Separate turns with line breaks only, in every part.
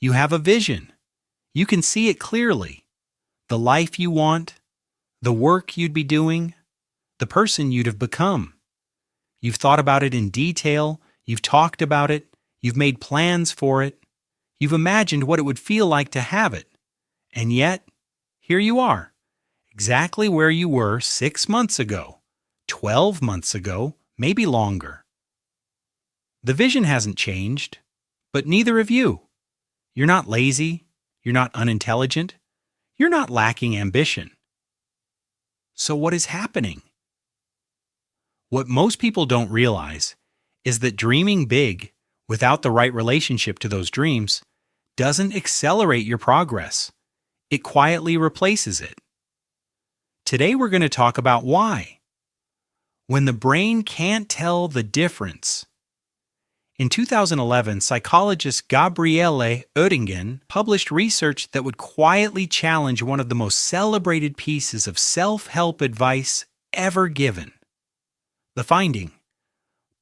You have a vision. You can see it clearly. The life you want, the work you'd be doing, the person you'd have become. You've thought about it in detail, you've talked about it, you've made plans for it, you've imagined what it would feel like to have it. And yet, here you are, exactly where you were 6 months ago, 12 months ago, maybe longer. The vision hasn't changed, but neither have you. You're not lazy, you're not unintelligent, you're not lacking ambition. So what is happening? What most people don't realize is that dreaming big without the right relationship to those dreams doesn't accelerate your progress. It quietly replaces it. Today we're going to talk about why. When the brain can't tell the difference. In 2011, psychologist Gabriele Oettingen published research that would quietly challenge one of the most celebrated pieces of self-help advice ever given. The finding: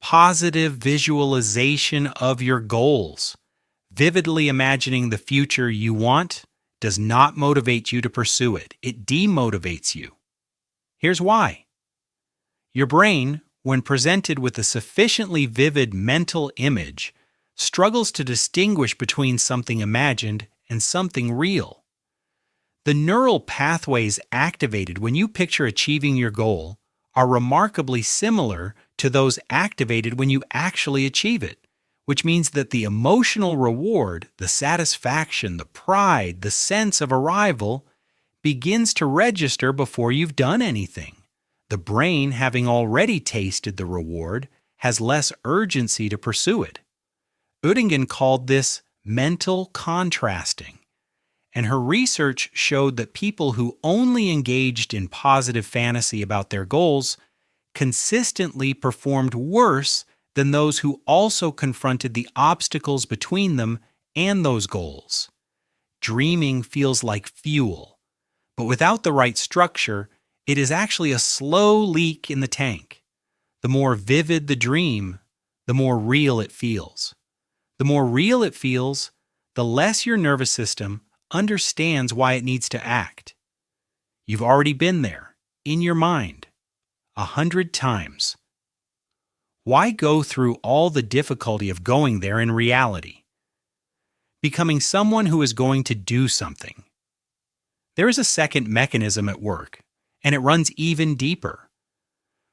positive visualization of your goals, vividly imagining the future you want, does not motivate you to pursue it. It demotivates you. Here's why. Your brain, when presented with a sufficiently vivid mental image, struggles to distinguish between something imagined and something real. The neural pathways activated when you picture achieving your goal are remarkably similar to those activated when you actually achieve it, which means that the emotional reward, the satisfaction, the pride, the sense of arrival begins to register before you've done anything. The brain, having already tasted the reward, has less urgency to pursue it. Oettingen called this mental contrasting, and her research showed that people who only engaged in positive fantasy about their goals consistently performed worse than those who also confronted the obstacles between them and those goals. Dreaming feels like fuel, but without the right structure, it is actually a slow leak in the tank. The more vivid the dream, the more real it feels. The more real it feels, the less your nervous system understands why it needs to act. You've already been there, in your mind, 100 times. Why go through all the difficulty of going there in reality? Becoming someone who is going to do something. There is a second mechanism at work, and it runs even deeper.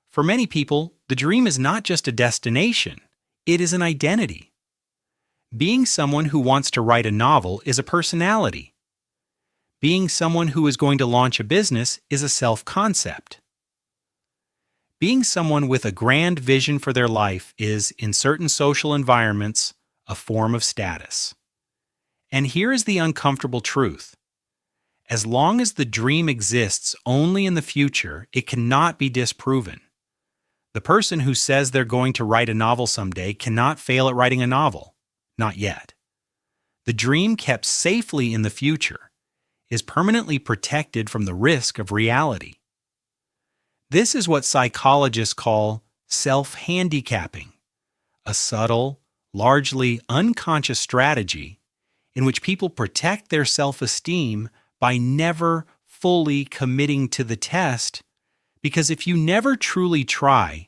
For many people, the dream is not just a destination, it is an identity. Being someone who wants to write a novel is a personality. Being someone who is going to launch a business is a self-concept. Being someone with a grand vision for their life is, in certain social environments, a form of status. And here is the uncomfortable truth. As long as the dream exists only in the future, it cannot be disproven. The person who says they're going to write a novel someday cannot fail at writing a novel. Not yet. The dream kept safely in the future is permanently protected from the risk of reality. This is what psychologists call self-handicapping, a subtle, largely unconscious strategy in which people protect their self-esteem by never fully committing to the test, because if you never truly try,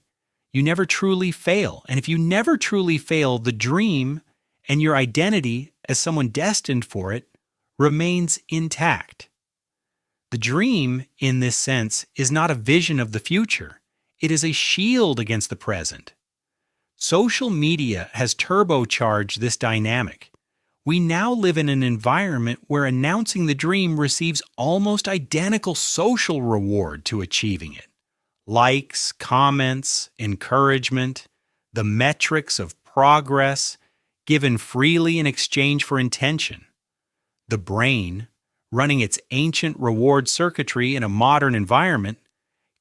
you never truly fail. And if you never truly fail, the dream and your identity as someone destined for it remains intact. The dream, in this sense, is not a vision of the future. It is a shield against the present. Social media has turbocharged this dynamic. We now live in an environment where announcing the dream receives almost identical social reward to achieving it. Likes, comments, encouragement, the metrics of progress, given freely in exchange for intention. The brain, running its ancient reward circuitry in a modern environment,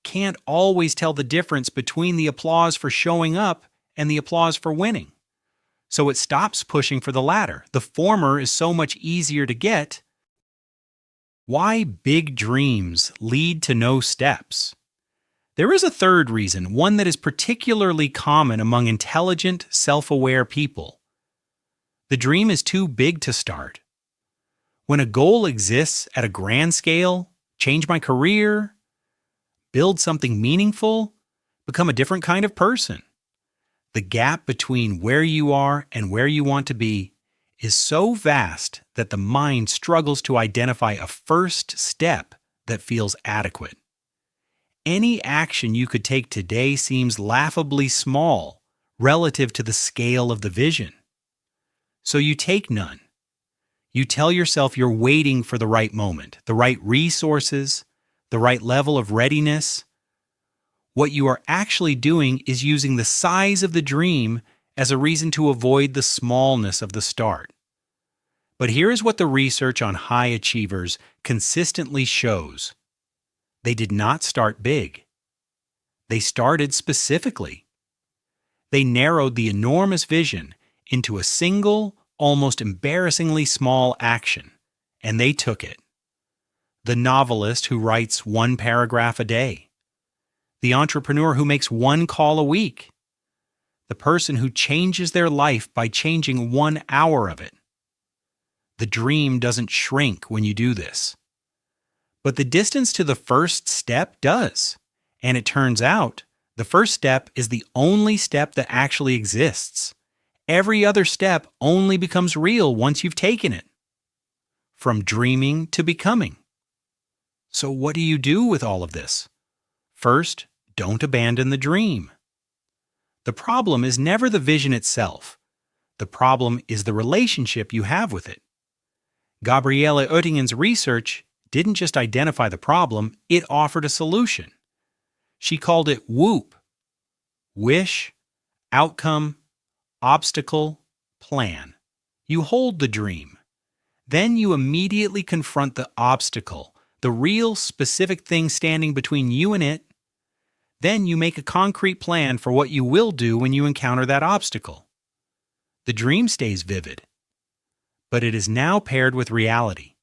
can't always tell the difference between the applause for showing up and the applause for winning. So it stops pushing for the latter. The former is so much easier to get. Why big dreams lead to no steps? There is a third reason, one that is particularly common among intelligent, self-aware people. The dream is too big to start. When a goal exists at a grand scale, change my career, build something meaningful, become a different kind of person, the gap between where you are and where you want to be is so vast that the mind struggles to identify a first step that feels adequate. Any action you could take today seems laughably small relative to the scale of the vision. So you take none. You tell yourself you're waiting for the right moment, the right resources, the right level of readiness. What you are actually doing is using the size of the dream as a reason to avoid the smallness of the start. But here is what the research on high achievers consistently shows. They did not start big. They started specifically. They narrowed the enormous vision into a single, almost embarrassingly small action, and they took it. The novelist who writes one paragraph a day. The entrepreneur who makes one call a week. The person who changes their life by changing 1 hour of it. The dream doesn't shrink when you do this. But the distance to the first step does. And it turns out, the first step is the only step that actually exists. Every other step only becomes real once you've taken it. From dreaming to becoming. So what do you do with all of this? First, don't abandon the dream. The problem is never the vision itself. The problem is the relationship you have with it. Gabriele Oettingen's research didn't just identify the problem, it offered a solution. She called it WOOP. Wish, outcome, obstacle, plan. You hold the dream. Then you immediately confront the obstacle, the real specific thing standing between you and it. Then you make a concrete plan for what you will do when you encounter that obstacle. The dream stays vivid, but it is now paired with reality.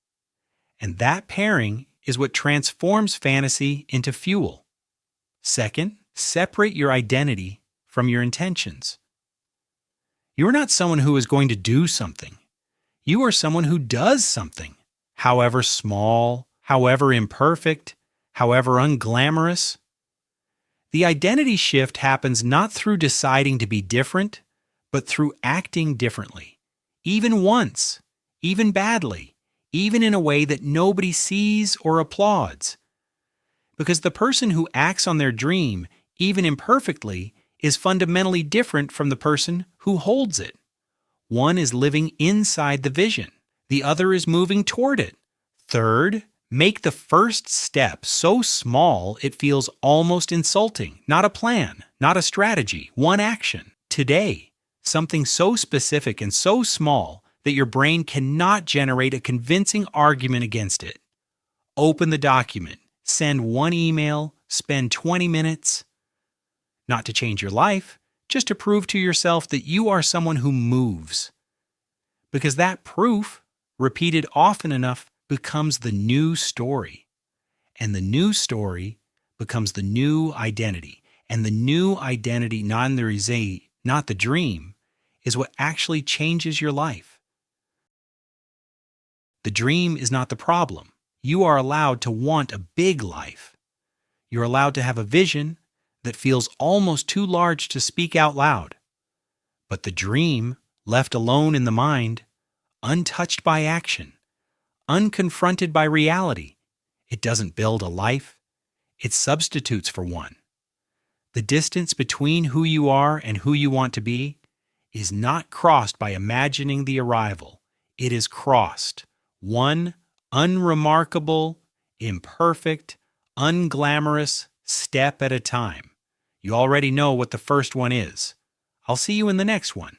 And that pairing is what transforms fantasy into fuel. Second, separate your identity from your intentions. You are not someone who is going to do something. You are someone who does something, however small, however imperfect, however unglamorous. The identity shift happens not through deciding to be different, but through acting differently, even once, even badly, even in a way that nobody sees or applauds. Because the person who acts on their dream, even imperfectly, is fundamentally different from the person who holds it. One is living inside the vision. The other is moving toward it. Third, make the first step so small it feels almost insulting. Not a plan, not a strategy, one action. Today, something so specific and so small that your brain cannot generate a convincing argument against it. Open the document, send one email, spend 20 minutes. Not to change your life, just to prove to yourself that you are someone who moves. Because that proof, repeated often enough, becomes the new story. And the new story becomes the new identity. And the new identity, not the dream, is what actually changes your life. The dream is not the problem. You are allowed to want a big life. You're allowed to have a vision that feels almost too large to speak out loud. But the dream, left alone in the mind, untouched by action, unconfronted by reality, it doesn't build a life. It substitutes for one. The distance between who you are and who you want to be is not crossed by imagining the arrival. It is crossed one unremarkable, imperfect, unglamorous step at a time. You already know what the first one is. I'll see you in the next one.